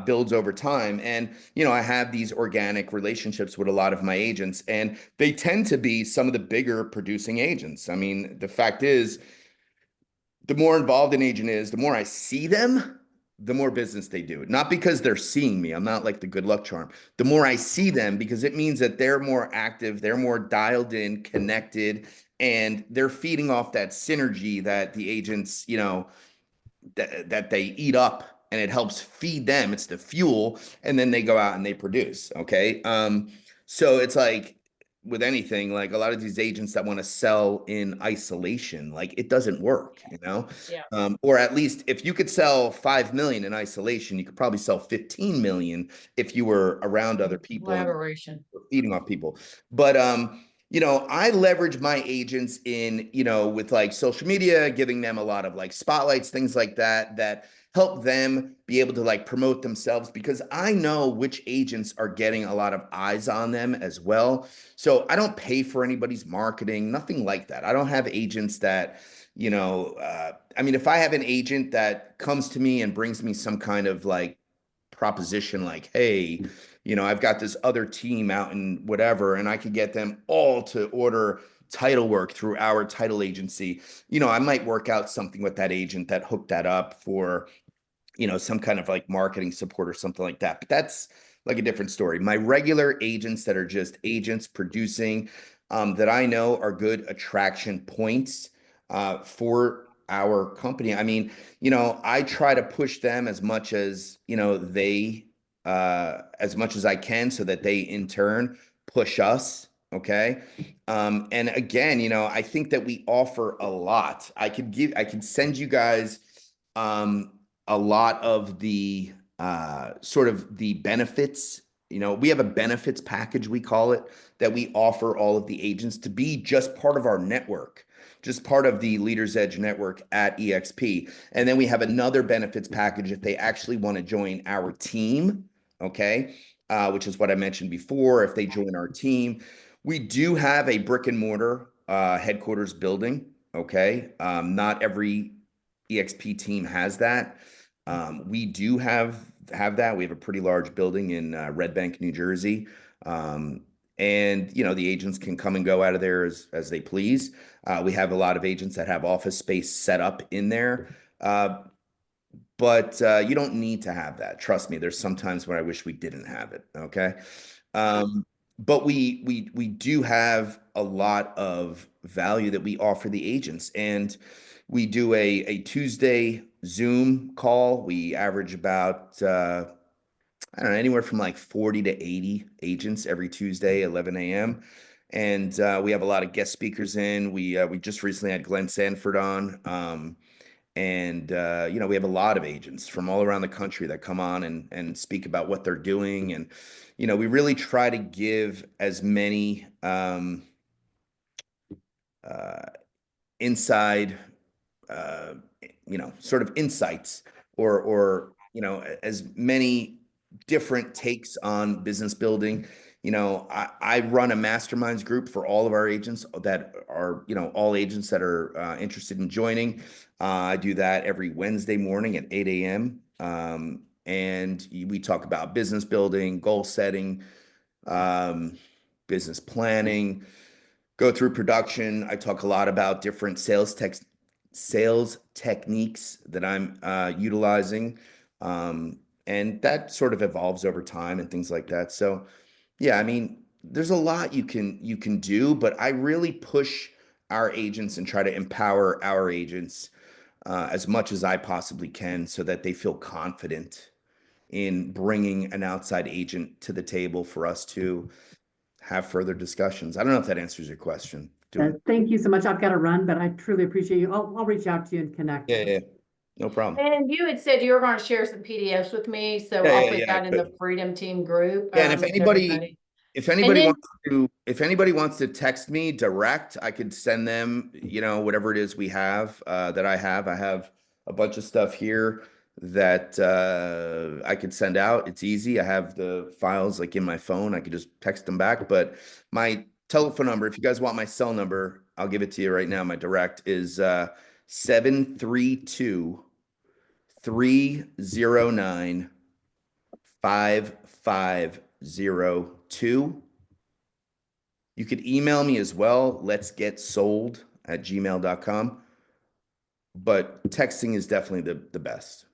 builds over time. And, I have these organic relationships with a lot of my agents, and they tend to be some of the bigger producing agents. I mean, the fact is, the more involved an agent is, the more I see them, the more business they do. Not because they're seeing me. I'm not like the good luck charm. The more I see them, because it means that they're more active, they're more dialed in, connected, and they're feeding off that synergy that the agents, that they eat up, and it helps feed them. It's the fuel, and then they go out and they produce. Okay. So it's like with anything, like a lot of these agents that want to sell in isolation, like it doesn't work, Yeah. or at least if you could sell 5 million in isolation, you could probably sell 15 million if you were around other people and Collaboration. feeding off people. But I leverage my agents in, with like social media, giving them a lot of like spotlights, things like that, that help them be able to like promote themselves, because I know which agents are getting a lot of eyes on them as well. So I don't pay for anybody's marketing, nothing like that. I don't have agents that, I mean, if I have an agent that comes to me and brings me some kind of like proposition, like, hey, I've got this other team out in whatever, and I could get them all to order title work through our title agency. I might work out something with that agent that hooked that up for, some kind of like marketing support or something like that. But that's like a different story. My regular agents that are just agents producing, that I know are good attraction points for our company. I mean, I try to push them as much as, as much as I can, so that they in turn push us. Okay. And again, I think that we offer a lot. I could send you guys, a lot of the sort of the benefits. We have a benefits package, we call it, that we offer all of the agents to be just part of our network. just part of the Leaders Edge network at EXP. And then we have another benefits package if they actually want to join our team, okay, which is what I mentioned before. If they join our team, we do have a brick and mortar headquarters building, okay? Not every EXP team has that. We do have that. We have a pretty large building in Red Bank, New Jersey. And the agents can come and go out of there as they please. We have a lot of agents that have office space set up in there. But you don't need to have that. Trust me, there's sometimes when I wish we didn't have it. Okay. But we do have a lot of value that we offer the agents, and we do a Tuesday Zoom call. We average about I don't know, anywhere from like 40 to 80 agents every Tuesday, 11 a.m. And we have a lot of guest speakers in. We just recently had Glenn Sanford on. And we have a lot of agents from all around the country that come on and speak about what they're doing. And we really try to give as many inside sort of insights or as many different takes on business building. I run a masterminds group for all of our agents that are, all agents that are interested in joining. I do that every Wednesday morning at 8 a.m. And we talk about business building, goal setting, business planning, go through production. I talk a lot about different sales techniques that I'm utilizing. And that sort of evolves over time and things like that. So yeah, I mean, there's a lot you can do, but I really push our agents and try to empower our agents as much as I possibly can so that they feel confident in bringing an outside agent to the table for us to have further discussions. I don't know if that answers your question. Thank you so much. I've got to run, but I truly appreciate you. I'll reach out to you and connect. Yeah, no problem. And you had said you were going to share some PDFs with me, so Yeah, I'll yeah, put yeah, I that in the could. Freedom Team group. Yeah, and if with anybody everybody. if And anybody then, wants to if anybody wants to text me direct, I could send them, whatever it is we have that I have a bunch of stuff here that I could send out. It's easy. I have the files like in my phone. I could just text them back. But my telephone number, if you guys want my cell number, I'll give it to you right now. My direct is 732 309 5502. You could email me as well. Let's get sold at gmail.com. But texting is definitely the best.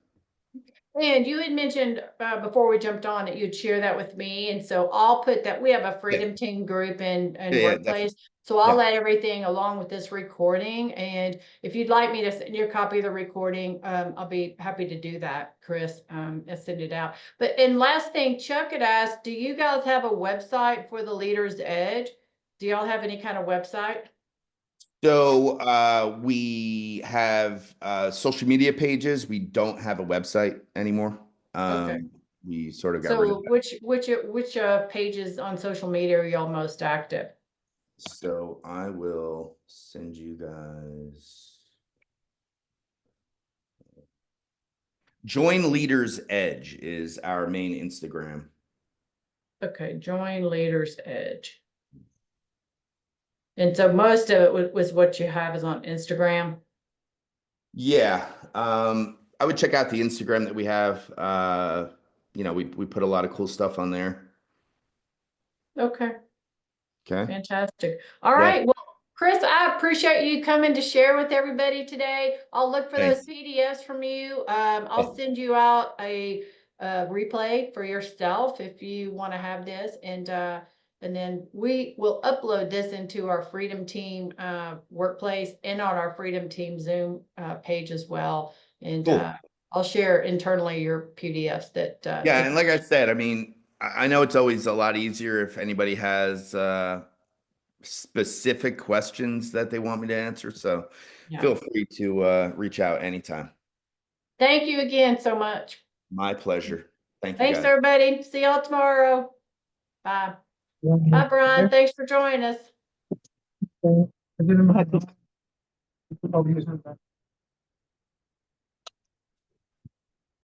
and you had mentioned before we jumped on that you'd share that with me. And so I'll put that, we have a Freedom Team group in Yeah, Workplace. definitely. So I'll Yeah. let everything along with this recording. And if you'd like me to send you a copy of the recording, I'll be happy to do that, Chris, and send it out. But and last thing, Chuck had asked, do you guys have a website for the Leaders Edge? Do y'all have any kind of website? So we have social media pages. We don't have a website anymore. Okay. We sort of got rid of So that. which pages on social media are y'all most active? So I will send you guys. Join Leaders Edge is our main Instagram. Okay, join Leaders Edge. And so most of it was what you have is on Instagram. Yeah. I would check out the Instagram that we have. We put a lot of cool stuff on there. Okay, Okay. fantastic. All Yeah. right. Well, Chris, I appreciate you coming to share with everybody today. I'll look for those Thanks. PDFs from you. I'll send you out a replay for yourself if you want to have this. And then we will upload this into our Freedom Team workplace and on our Freedom Team Zoom page as well. And Cool. I'll share internally your PDFs that. Yeah, and like I said, I mean, I know it's always a lot easier if anybody has specific questions that they want me to answer. So Yeah. feel free to reach out anytime. Thank you again so much. My pleasure. Thank you, Thanks, guys. everybody. See y'all tomorrow. Bye. Bye, Brian. Thanks for joining us. Oh,